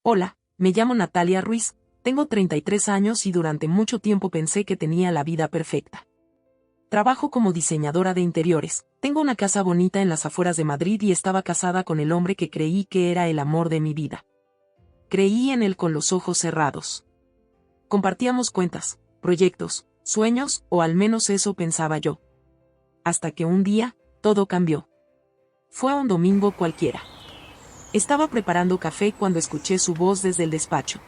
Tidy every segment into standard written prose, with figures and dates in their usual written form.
Hola, me llamo Natalia Ruiz, tengo 33 años y durante mucho tiempo pensé que tenía la vida perfecta. Trabajo como diseñadora de interiores, tengo una casa bonita en las afueras de Madrid y estaba casada con el hombre que creí que era el amor de mi vida. Creí en él con los ojos cerrados. Compartíamos cuentas, proyectos, sueños, o al menos eso pensaba yo. Hasta que un día, todo cambió. Fue un domingo cualquiera. Estaba preparando café cuando escuché su voz desde el despacho.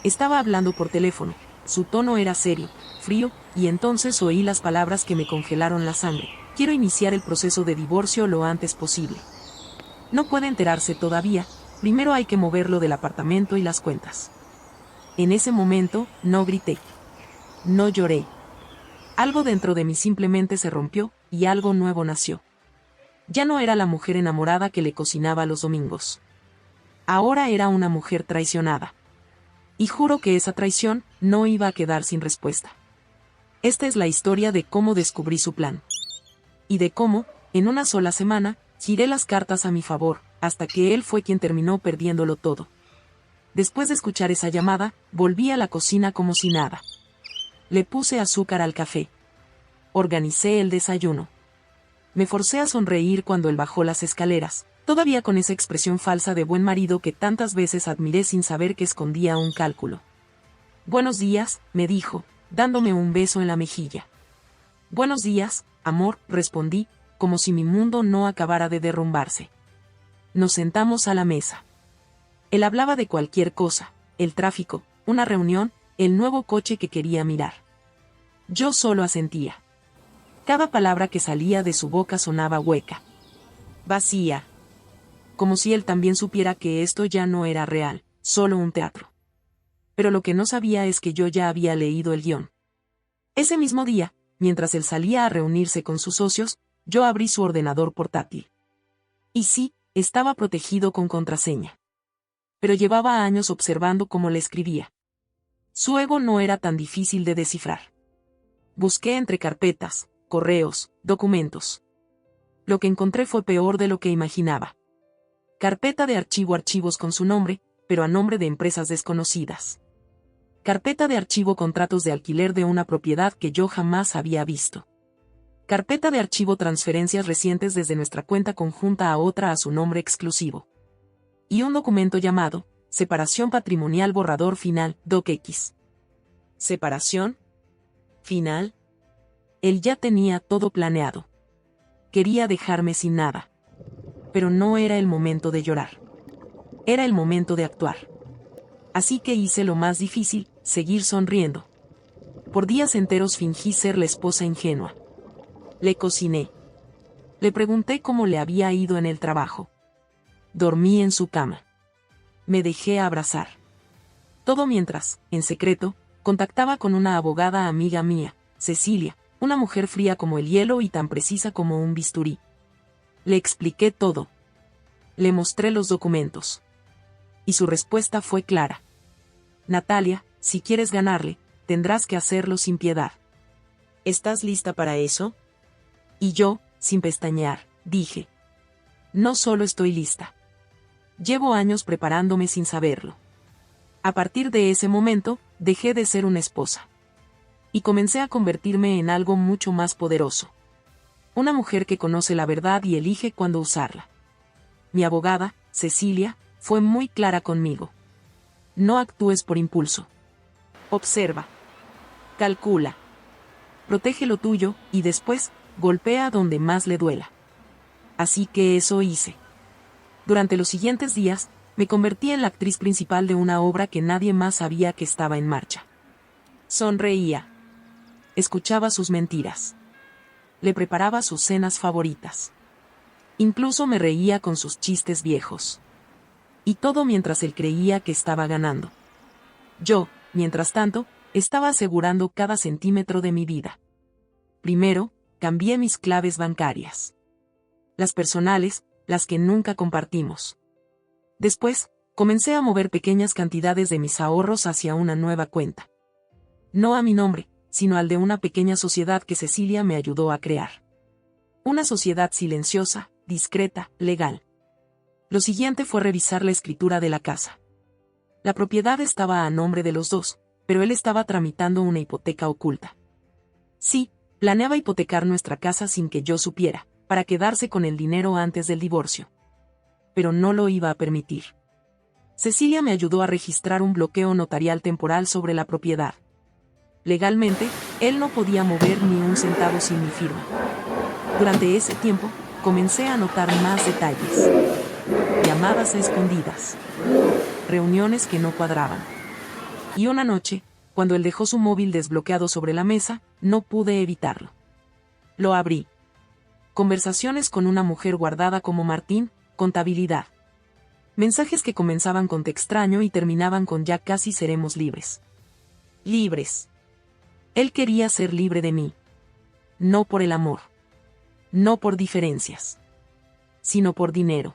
Estaba hablando por teléfono, su tono era serio, frío, y entonces oí las palabras que me congelaron la sangre. Quiero iniciar el proceso de divorcio lo antes posible. No puede enterarse todavía, primero hay que moverlo del apartamento y las cuentas. En ese momento, no grité. No lloré. Algo dentro de mí simplemente se rompió, y algo nuevo nació. Ya no era la mujer enamorada que le cocinaba los domingos. Ahora era una mujer traicionada. Y juro que esa traición no iba a quedar sin respuesta. Esta es la historia de cómo descubrí su plan. Y de cómo, en una sola semana, giré las cartas a mi favor, hasta que él fue quien terminó perdiéndolo todo. Después de escuchar esa llamada, volví a la cocina como si nada. Le puse azúcar al café. Organicé el desayuno. Me forcé a sonreír cuando él bajó las escaleras, todavía con esa expresión falsa de buen marido que tantas veces admiré sin saber que escondía un cálculo. «Buenos días», me dijo, dándome un beso en la mejilla. «Buenos días, amor», respondí, como si mi mundo no acabara de derrumbarse. Nos sentamos a la mesa. Él hablaba de cualquier cosa, el tráfico, una reunión, el nuevo coche que quería mirar. Yo solo asentía. Cada palabra que salía de su boca sonaba hueca. Vacía. Como si él también supiera que esto ya no era real, solo un teatro. Pero lo que no sabía es que yo ya había leído el guión. Ese mismo día, mientras él salía a reunirse con sus socios, yo abrí su ordenador portátil. Y sí, estaba protegido con contraseña. Pero llevaba años observando cómo le escribía. Su ego no era tan difícil de descifrar. Busqué entre carpetas, correos, documentos. Lo que encontré fue peor de lo que imaginaba. Carpeta de archivos con su nombre, pero a nombre de empresas desconocidas. Carpeta de archivo contratos de alquiler de una propiedad que yo jamás había visto. Carpeta de archivo transferencias recientes desde nuestra cuenta conjunta a otra a su nombre exclusivo. Y un documento llamado Separación Patrimonial Borrador Final, DocX. ¿Separación? ¿Final? Él ya tenía todo planeado. Quería dejarme sin nada. Pero no era el momento de llorar. Era el momento de actuar. Así que hice lo más difícil, seguir sonriendo. Por días enteros fingí ser la esposa ingenua. Le cociné. Le pregunté cómo le había ido en el trabajo. Dormí en su cama. Me dejé abrazar. Todo mientras, en secreto, contactaba con una abogada amiga mía, Cecilia, una mujer fría como el hielo y tan precisa como un bisturí. Le expliqué todo. Le mostré los documentos. Y su respuesta fue clara. Natalia, si quieres ganarle, tendrás que hacerlo sin piedad. ¿Estás lista para eso? Y yo, sin pestañear, dije. No solo estoy lista. Llevo años preparándome sin saberlo. A partir de ese momento, dejé de ser una esposa. Y comencé a convertirme en algo mucho más poderoso. Una mujer que conoce la verdad y elige cuándo usarla. Mi abogada, Cecilia, fue muy clara conmigo. No actúes por impulso. Observa. Calcula. Protege lo tuyo, y después, golpea donde más le duela. Así que eso hice. Durante los siguientes días, me convertí en la actriz principal de una obra que nadie más sabía que estaba en marcha. Sonreía. Escuchaba sus mentiras. Le preparaba sus cenas favoritas. Incluso me reía con sus chistes viejos. Y todo mientras él creía que estaba ganando. Yo, mientras tanto, estaba asegurando cada centímetro de mi vida. Primero, cambié mis claves bancarias. Las personales, las que nunca compartimos. Después, comencé a mover pequeñas cantidades de mis ahorros hacia una nueva cuenta. No a mi nombre, sino al de una pequeña sociedad que Cecilia me ayudó a crear. Una sociedad silenciosa, discreta, legal. Lo siguiente fue revisar la escritura de la casa. La propiedad estaba a nombre de los dos, pero él estaba tramitando una hipoteca oculta. Sí, planeaba hipotecar nuestra casa sin que yo supiera, para quedarse con el dinero antes del divorcio. Pero no lo iba a permitir. Cecilia me ayudó a registrar un bloqueo notarial temporal sobre la propiedad. Legalmente, él no podía mover ni un centavo sin mi firma. Durante ese tiempo, comencé a notar más detalles. Llamadas a escondidas. Reuniones que no cuadraban. Y una noche, cuando él dejó su móvil desbloqueado sobre la mesa, no pude evitarlo. Lo abrí. Conversaciones con una mujer guardada como Martín, contabilidad. Mensajes que comenzaban con te extraño y terminaban con ya casi seremos libres. Libres. Él quería ser libre de mí. No por el amor. No por diferencias. Sino por dinero.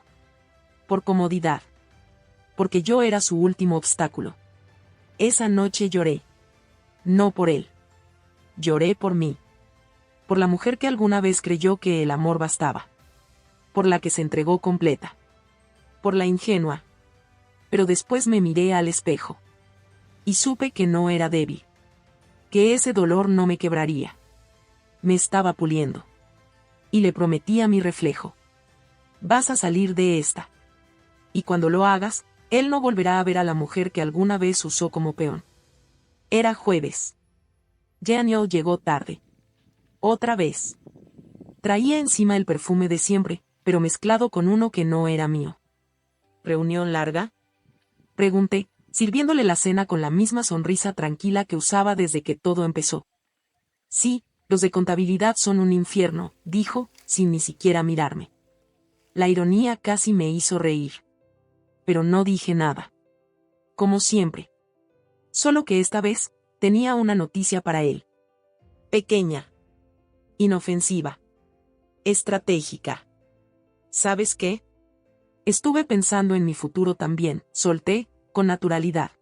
Por comodidad. Porque yo era su último obstáculo. Esa noche lloré. No por él. Lloré por mí. Por la mujer que alguna vez creyó que el amor bastaba. Por la que se entregó completa. Por la ingenua. Pero después me miré al espejo. Y supe que no era débil. Que ese dolor no me quebraría. Me estaba puliendo. Y le prometí a mi reflejo. Vas a salir de esta. Y cuando lo hagas, él no volverá a ver a la mujer que alguna vez usó como peón. Era jueves. Daniel llegó tarde. Otra vez. Traía encima el perfume de siempre, pero mezclado con uno que no era mío. ¿Reunión larga?, pregunté, sirviéndole la cena con la misma sonrisa tranquila que usaba desde que todo empezó. Sí, los de contabilidad son un infierno, dijo, sin ni siquiera mirarme. La ironía casi me hizo reír. Pero no dije nada. Como siempre. Solo que esta vez, tenía una noticia para él. Pequeña. Inofensiva. Estratégica. ¿Sabes qué? Estuve pensando en mi futuro también, solté, con naturalidad.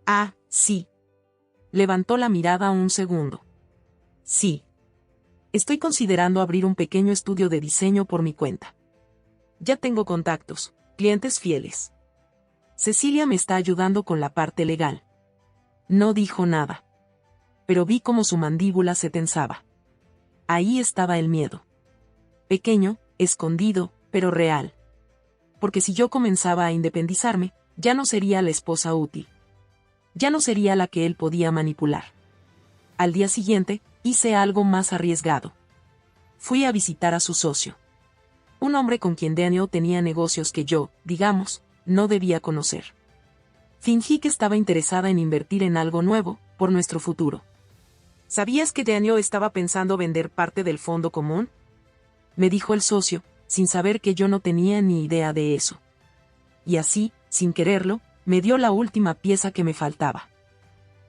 Ah, sí. Levantó la mirada un segundo. Sí. Estoy considerando abrir un pequeño estudio de diseño por mi cuenta. Ya tengo contactos, clientes fieles. Cecilia me está ayudando con la parte legal. No dijo nada. Pero vi cómo su mandíbula se tensaba. Ahí estaba el miedo. Pequeño, escondido, pero real. Porque si yo comenzaba a independizarme, ya no sería la esposa útil. Ya no sería la que él podía manipular. Al día siguiente, hice algo más arriesgado. Fui a visitar a su socio. Un hombre con quien Daniel tenía negocios que yo, digamos, no debía conocer. Fingí que estaba interesada en invertir en algo nuevo, por nuestro futuro. ¿Sabías que Daniel estaba pensando vender parte del fondo común?, me dijo el socio, sin saber que yo no tenía ni idea de eso. Y así, sin quererlo, me dio la última pieza que me faltaba.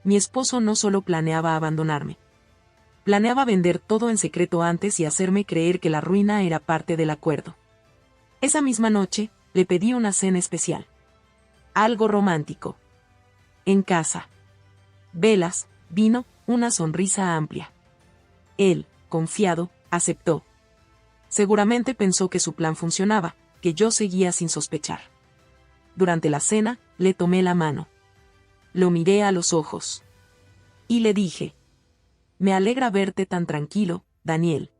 Mi esposo no solo planeaba abandonarme. Planeaba vender todo en secreto antes y hacerme creer que la ruina era parte del acuerdo. Esa misma noche, le pedí una cena especial. Algo romántico. En casa. Velas, vino, una sonrisa amplia. Él, confiado, aceptó. Seguramente pensó que su plan funcionaba, que yo seguía sin sospechar. Durante la cena, le tomé la mano. Lo miré a los ojos. Y le dije: me alegra verte tan tranquilo, Daniel.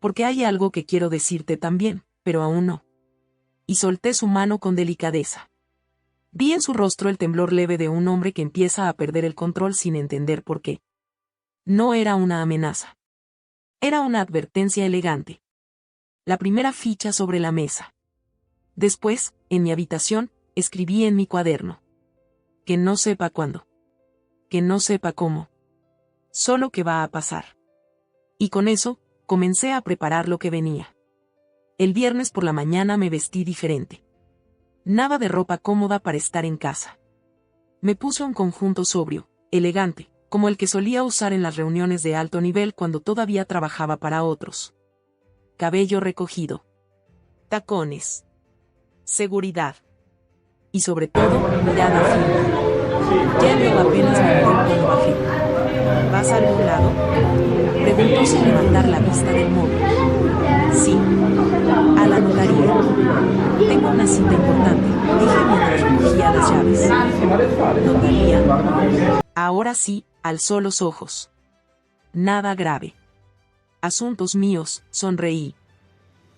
Porque hay algo que quiero decirte también, pero aún no. Y solté su mano con delicadeza. Vi en su rostro el temblor leve de un hombre que empieza a perder el control sin entender por qué. No era una amenaza. Era una advertencia elegante. La primera ficha sobre la mesa. Después, en mi habitación, escribí en mi cuaderno. Que no sepa cuándo. Que no sepa cómo. Solo que va a pasar. Y con eso, comencé a preparar lo que venía. El viernes por la mañana me vestí diferente. Nada de ropa cómoda para estar en casa. Me puse un conjunto sobrio, elegante, como el que solía usar en las reuniones de alto nivel cuando todavía trabajaba para otros. Cabello recogido. Tacones. Seguridad. Y sobre todo, mirada firme. Ya veo apenas me miró cuando bajé. ¿Vas a algún lado?, preguntó sin levantar la vista del móvil. Sí. A la notaría. Tengo una cita importante, dije mientras recogía a las llaves. Notaría. Ahora sí, alzó los ojos. Nada grave. Asuntos míos, sonreí.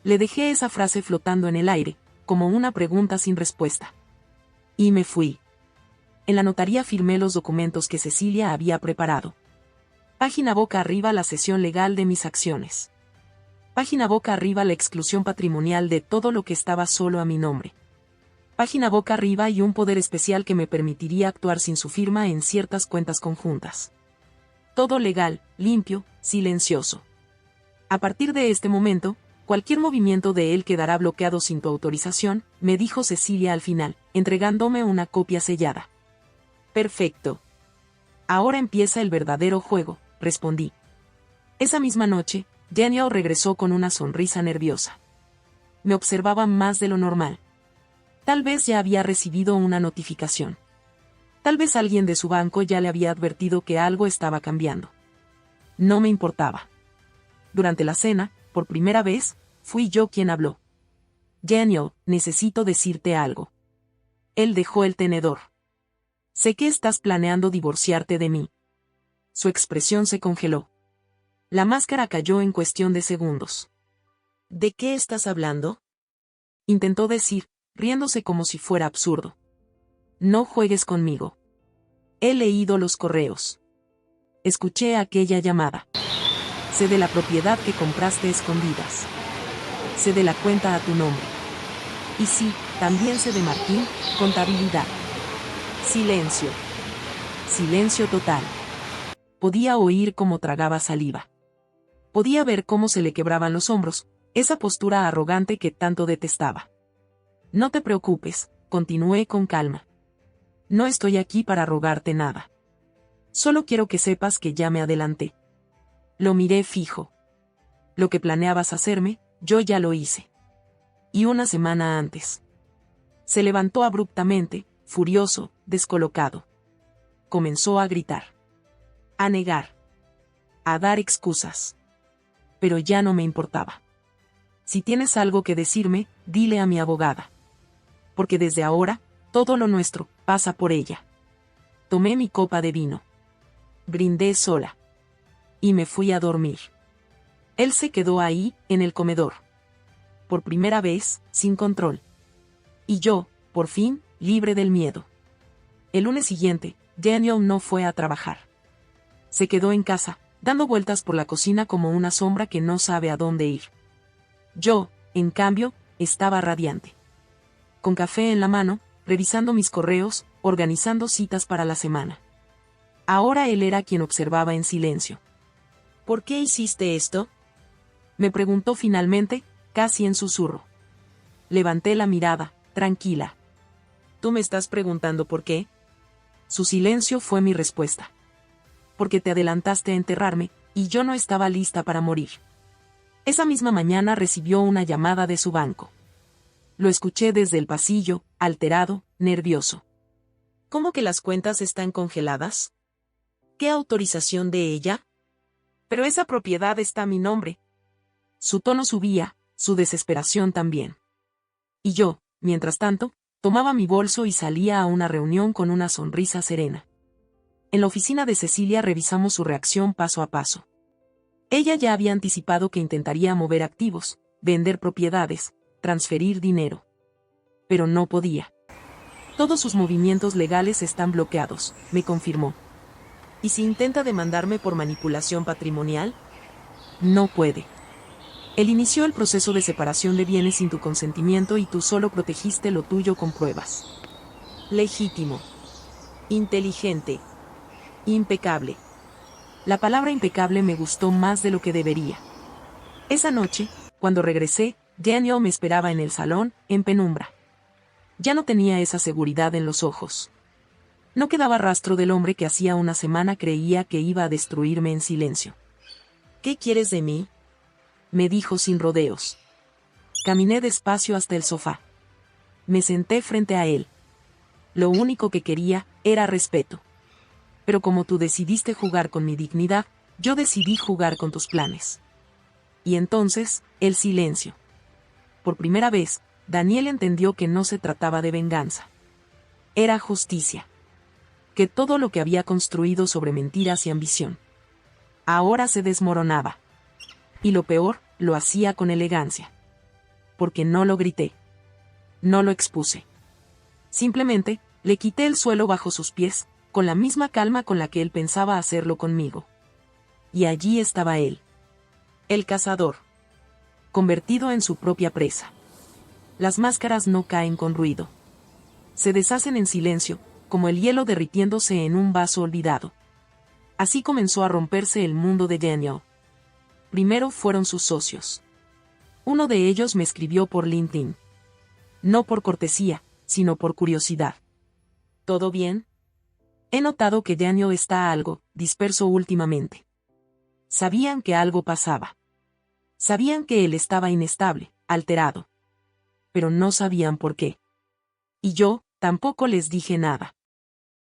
Le dejé esa frase flotando en el aire, como una pregunta sin respuesta. Y me fui. En la notaría firmé los documentos que Cecilia había preparado. Página boca arriba la cesión legal de mis acciones. Página boca arriba la exclusión patrimonial de todo lo que estaba solo a mi nombre. Página boca arriba y un poder especial que me permitiría actuar sin su firma en ciertas cuentas conjuntas. Todo legal, limpio, silencioso. A partir de este momento, cualquier movimiento de él quedará bloqueado sin tu autorización, me dijo Cecilia al final, entregándome una copia sellada. Perfecto. Ahora empieza el verdadero juego, respondí. Esa misma noche, Daniel regresó con una sonrisa nerviosa. Me observaba más de lo normal. Tal vez ya había recibido una notificación. Tal vez alguien de su banco ya le había advertido que algo estaba cambiando. No me importaba. Durante la cena, por primera vez, fui yo quien habló. Daniel, necesito decirte algo. Él dejó el tenedor. Sé que estás planeando divorciarte de mí. Su expresión se congeló. La máscara cayó en cuestión de segundos. ¿De qué estás hablando? Intentó decir, riéndose como si fuera absurdo. No juegues conmigo. He leído los correos. Escuché aquella llamada. Sé de la propiedad que compraste escondidas. Sé de la cuenta a tu nombre. Y sí, también sé de Martín, contabilidad. Silencio. Silencio total. Podía oír cómo tragaba saliva. Podía ver cómo se le quebraban los hombros, esa postura arrogante que tanto detestaba. No te preocupes, continué con calma. No estoy aquí para rogarte nada. Solo quiero que sepas que ya me adelanté. Lo miré fijo. Lo que planeabas hacerme, yo ya lo hice. Y una semana antes. Se levantó abruptamente, furioso, descolocado. Comenzó a gritar. A negar. A dar excusas. Pero ya no me importaba. Si tienes algo que decirme, dile a mi abogada. Porque desde ahora, todo lo nuestro, pasa por ella. Tomé mi copa de vino. Brindé sola. Y me fui a dormir. Él se quedó ahí, en el comedor. Por primera vez, sin control. Y yo, por fin, libre del miedo. El lunes siguiente, Daniel no fue a trabajar. Se quedó en casa, dando vueltas por la cocina como una sombra que no sabe a dónde ir. Yo, en cambio, estaba radiante. Con café en la mano, revisando mis correos, organizando citas para la semana. Ahora él era quien observaba en silencio. ¿Por qué hiciste esto? Me preguntó finalmente, casi en susurro. Levanté la mirada, tranquila. ¿Tú me estás preguntando por qué? Su silencio fue mi respuesta. Porque te adelantaste a enterrarme, y yo no estaba lista para morir. Esa misma mañana recibió una llamada de su banco. Lo escuché desde el pasillo, alterado, nervioso. ¿Cómo que las cuentas están congeladas? ¿Qué autorización de ella? Pero esa propiedad está a mi nombre. Su tono subía, su desesperación también. Y yo, mientras tanto, tomaba mi bolso y salía a una reunión con una sonrisa serena. En la oficina de Cecilia revisamos su reacción paso a paso. Ella ya había anticipado que intentaría mover activos, vender propiedades, transferir dinero. Pero no podía. Todos sus movimientos legales están bloqueados, me confirmó. ¿Y si intenta demandarme por manipulación patrimonial? No puede. Él inició el proceso de separación de bienes sin tu consentimiento y tú solo protegiste lo tuyo con pruebas. Legítimo. Inteligente. Impecable. La palabra impecable me gustó más de lo que debería. Esa noche, cuando regresé, Daniel me esperaba en el salón, en penumbra. Ya no tenía esa seguridad en los ojos. No quedaba rastro del hombre que hacía una semana creía que iba a destruirme en silencio. ¿Qué quieres de mí? Me dijo sin rodeos. Caminé despacio hasta el sofá. Me senté frente a él. Lo único que quería era respeto. Pero como tú decidiste jugar con mi dignidad, yo decidí jugar con tus planes. Y entonces, el silencio. Por primera vez, Daniel entendió que no se trataba de venganza. Era justicia. Que todo lo que había construido sobre mentiras y ambición ahora se desmoronaba. Y lo peor, lo hacía con elegancia. Porque no lo grité. No lo expuse. Simplemente, le quité el suelo bajo sus pies, con la misma calma con la que él pensaba hacerlo conmigo. Y allí estaba él. El cazador. Convertido en su propia presa. Las máscaras no caen con ruido. Se deshacen en silencio, como el hielo derritiéndose en un vaso olvidado. Así comenzó a romperse el mundo de Daniel. Primero fueron sus socios. Uno de ellos me escribió por LinkedIn. No por cortesía, sino por curiosidad. ¿Todo bien? He notado que Daniel está algo disperso últimamente. Sabían que algo pasaba. Sabían que él estaba inestable, alterado. Pero no sabían por qué. Y yo, tampoco les dije nada.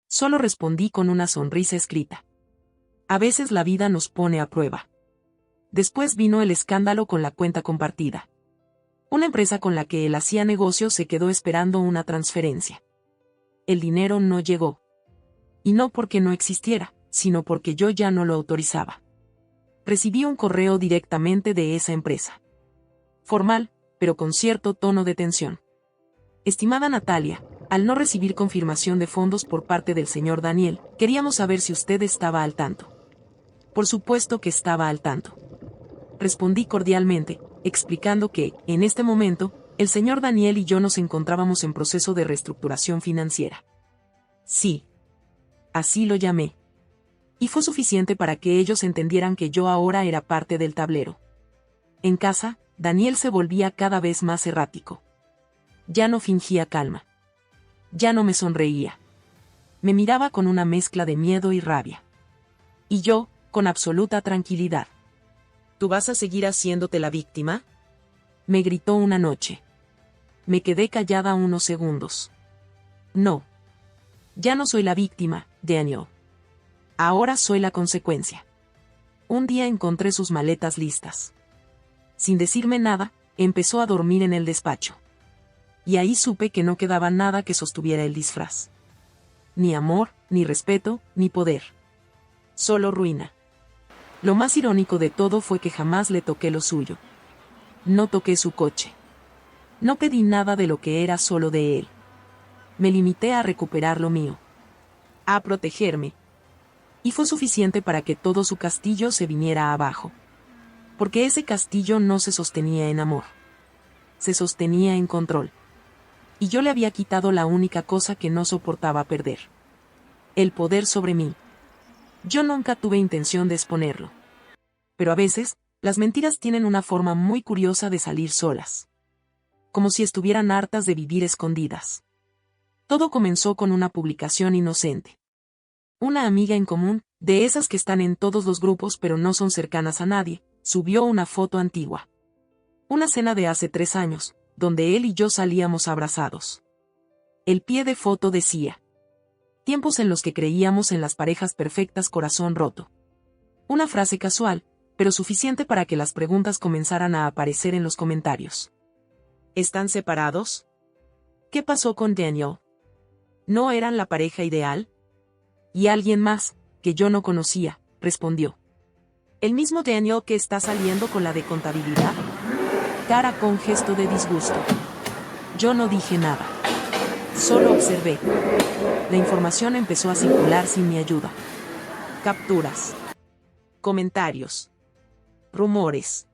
Solo respondí con una sonrisa escrita. A veces la vida nos pone a prueba. Después vino el escándalo con la cuenta compartida. Una empresa con la que él hacía negocios se quedó esperando una transferencia. El dinero no llegó. Y no porque no existiera, sino porque yo ya no lo autorizaba. Recibí un correo directamente de esa empresa. Formal, pero con cierto tono de tensión. Estimada Natalia, al no recibir confirmación de fondos por parte del señor Daniel, queríamos saber si usted estaba al tanto. Por supuesto que estaba al tanto. Respondí cordialmente, explicando que, en este momento, el señor Daniel y yo nos encontrábamos en proceso de reestructuración financiera. Sí. Así lo llamé. Y fue suficiente para que ellos entendieran que yo ahora era parte del tablero. En casa, Daniel se volvía cada vez más errático. Ya no fingía calma. Ya no me sonreía. Me miraba con una mezcla de miedo y rabia. Y yo, con absoluta tranquilidad. ¿Tú vas a seguir haciéndote la víctima?, me gritó una noche. Me quedé callada unos segundos. No. Ya no soy la víctima, Daniel. Ahora soy la consecuencia. Un día encontré sus maletas listas. Sin decirme nada, empezó a dormir en el despacho. Y ahí supe que no quedaba nada que sostuviera el disfraz. Ni amor, ni respeto, ni poder. Solo ruina. Lo más irónico de todo fue que jamás le toqué lo suyo. No toqué su coche. No pedí nada de lo que era solo de él. Me limité a recuperar lo mío. A protegerme. Y fue suficiente para que todo su castillo se viniera abajo. Porque ese castillo no se sostenía en amor. Se sostenía en control. Y yo le había quitado la única cosa que no soportaba perder. El poder sobre mí. Yo nunca tuve intención de exponerlo. Pero a veces, las mentiras tienen una forma muy curiosa de salir solas. Como si estuvieran hartas de vivir escondidas. Todo comenzó con una publicación inocente. Una amiga en común, de esas que están en todos los grupos pero no son cercanas a nadie, subió una foto antigua. Una cena de hace 3 años, donde él y yo salíamos abrazados. El pie de foto decía: tiempos en los que creíamos en las parejas perfectas, corazón roto. Una frase casual, pero suficiente para que las preguntas comenzaran a aparecer en los comentarios. ¿Están separados? ¿Qué pasó con Daniel? ¿No eran la pareja ideal? Y alguien más, que yo no conocía, respondió: ¿el mismo Daniel que está saliendo con la de contabilidad? Cara con gesto de disgusto. Yo no dije nada. Solo observé. La información empezó a circular sin mi ayuda. Capturas. Comentarios. Rumores.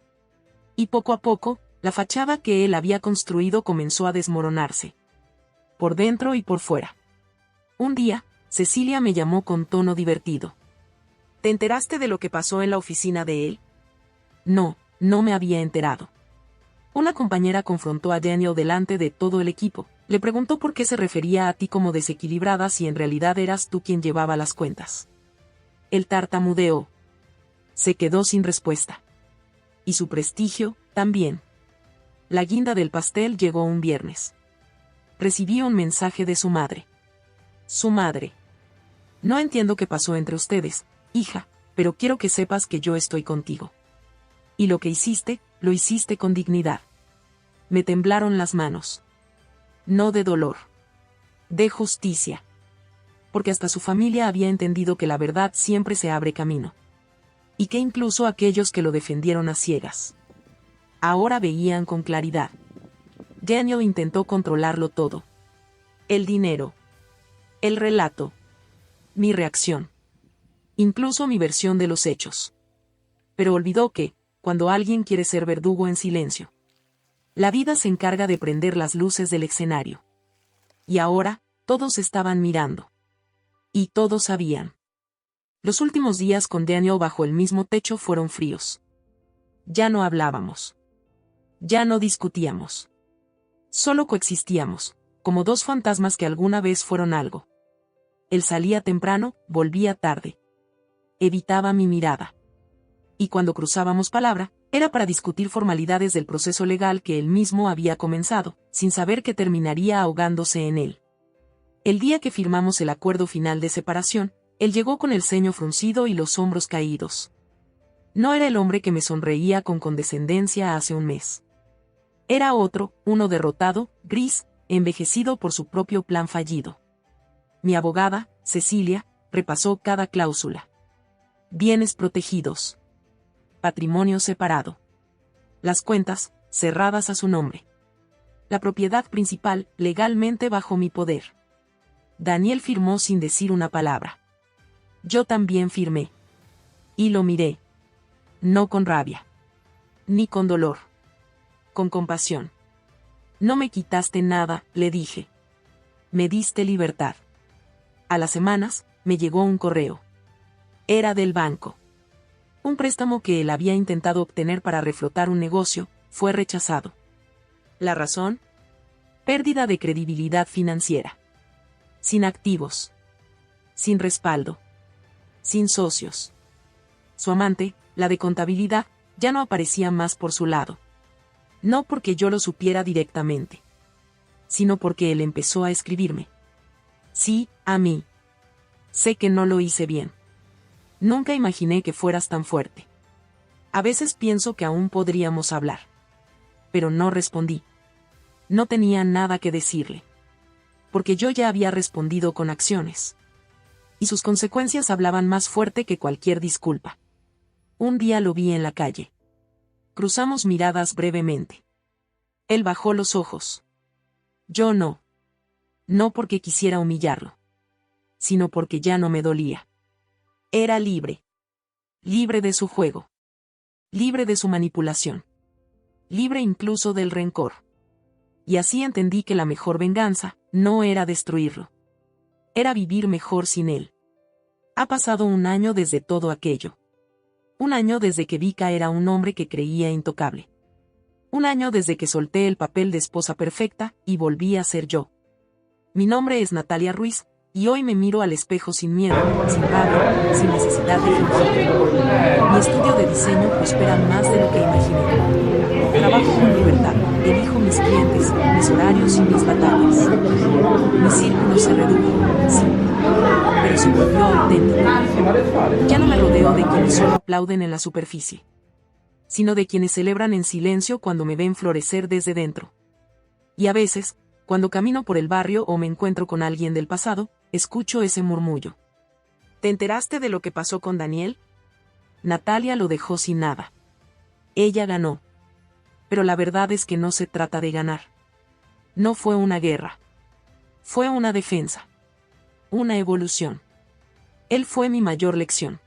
Y poco a poco, la fachada que él había construido comenzó a desmoronarse. Por dentro y por fuera. Un día, Cecilia me llamó con tono divertido. ¿Te enteraste de lo que pasó en la oficina de él? No, no me había enterado. Una compañera confrontó a Daniel delante de todo el equipo. Le preguntó por qué se refería a ti como desequilibrada si en realidad eras tú quien llevaba las cuentas. Él tartamudeó. Se quedó sin respuesta. Y su prestigio, también. La guinda del pastel llegó un viernes. Recibí un mensaje de su madre. Su madre. No entiendo qué pasó entre ustedes, hija, pero quiero que sepas que yo estoy contigo. Y lo que hiciste, lo hiciste con dignidad. Me temblaron las manos. No de dolor. de justicia. Porque hasta su familia había entendido que la verdad siempre se abre camino. Y que incluso aquellos que lo defendieron a ciegas ahora veían con claridad. Daniel intentó controlarlo todo. El dinero. El relato. Mi reacción. Incluso mi versión de los hechos. Pero olvidó que, cuando alguien quiere ser verdugo en silencio, la vida se encarga de prender las luces del escenario. Y ahora, todos estaban mirando. Y todos sabían. Los últimos días con Daniel bajo el mismo techo fueron fríos. Ya no hablábamos. Ya no discutíamos. Solo coexistíamos, como dos fantasmas que alguna vez fueron algo. Él salía temprano, volvía tarde. Evitaba mi mirada. Y cuando cruzábamos palabra, era para discutir formalidades del proceso legal que él mismo había comenzado, sin saber que terminaría ahogándose en él. El día que firmamos el acuerdo final de separación, él llegó con el ceño fruncido y los hombros caídos. No era el hombre que me sonreía con condescendencia hace un mes. Era otro, uno derrotado, gris, envejecido por su propio plan fallido. Mi abogada, Cecilia, repasó cada cláusula. Bienes protegidos. Patrimonio separado. Las cuentas, cerradas a su nombre. La propiedad principal, legalmente bajo mi poder. Daniel firmó sin decir una palabra. Yo también firmé. Y lo miré. No con rabia. Ni con dolor. Con compasión. No me quitaste nada, le dije. Me diste libertad. A las semanas, me llegó un correo. Era del banco. Un préstamo que él había intentado obtener para reflotar un negocio, fue rechazado. ¿La razón? Pérdida de credibilidad financiera. Sin activos. Sin respaldo. Sin socios. Su amante, la de contabilidad, ya no aparecía más por su lado. No porque yo lo supiera directamente, sino porque él empezó a escribirme. Sí, a mí. Sé que no lo hice bien. Nunca imaginé que fueras tan fuerte. A veces pienso que aún podríamos hablar. Pero no respondí. No tenía nada que decirle. Porque yo ya había respondido con acciones. Y sus consecuencias hablaban más fuerte que cualquier disculpa. Un día lo vi en la calle. Cruzamos miradas brevemente. Él bajó los ojos. Yo no. No porque quisiera humillarlo. Sino porque ya no me dolía. Era libre. Libre de su juego. Libre de su manipulación. Libre incluso del rencor. Y así entendí que la mejor venganza, no era destruirlo. Era vivir mejor sin él. Ha pasado un año desde todo aquello. Un año desde que vi caer a un hombre que creía intocable. Un año desde que solté el papel de esposa perfecta, y volví a ser yo. Mi nombre es Natalia Ruiz, y hoy me miro al espejo sin miedo, sin rabia, sin necesidad de fingir. Mi estudio de diseño prospera más de lo que imaginé. Trabajo con libertad, elijo mis clientes, mis horarios y mis batallas. Mi círculo se redujo, sí, pero se volvió auténtico. Ya no me rodeo de quienes solo aplauden en la superficie, sino de quienes celebran en silencio cuando me ven florecer desde dentro. Y a veces, cuando camino por el barrio o me encuentro con alguien del pasado, escucho ese murmullo. ¿Te enteraste de lo que pasó con Daniel? Natalia lo dejó sin nada. Ella ganó. Pero la verdad es que no se trata de ganar. No fue una guerra. Fue una defensa. Una evolución. Él fue mi mayor lección.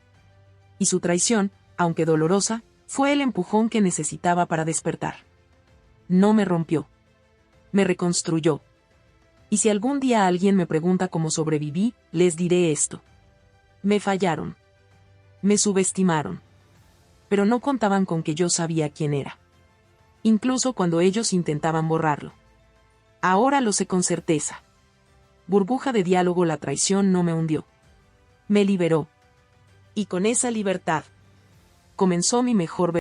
Y su traición, aunque dolorosa, fue el empujón que necesitaba para despertar. No me rompió. Me reconstruyó. Y si algún día alguien me pregunta cómo sobreviví, les diré esto. Me fallaron. Me subestimaron. Pero no contaban con que yo sabía quién era. Incluso cuando ellos intentaban borrarlo. Ahora lo sé con certeza. Burbuja de diálogo, la traición no me hundió. Me liberó. Y con esa libertad comenzó mi mejor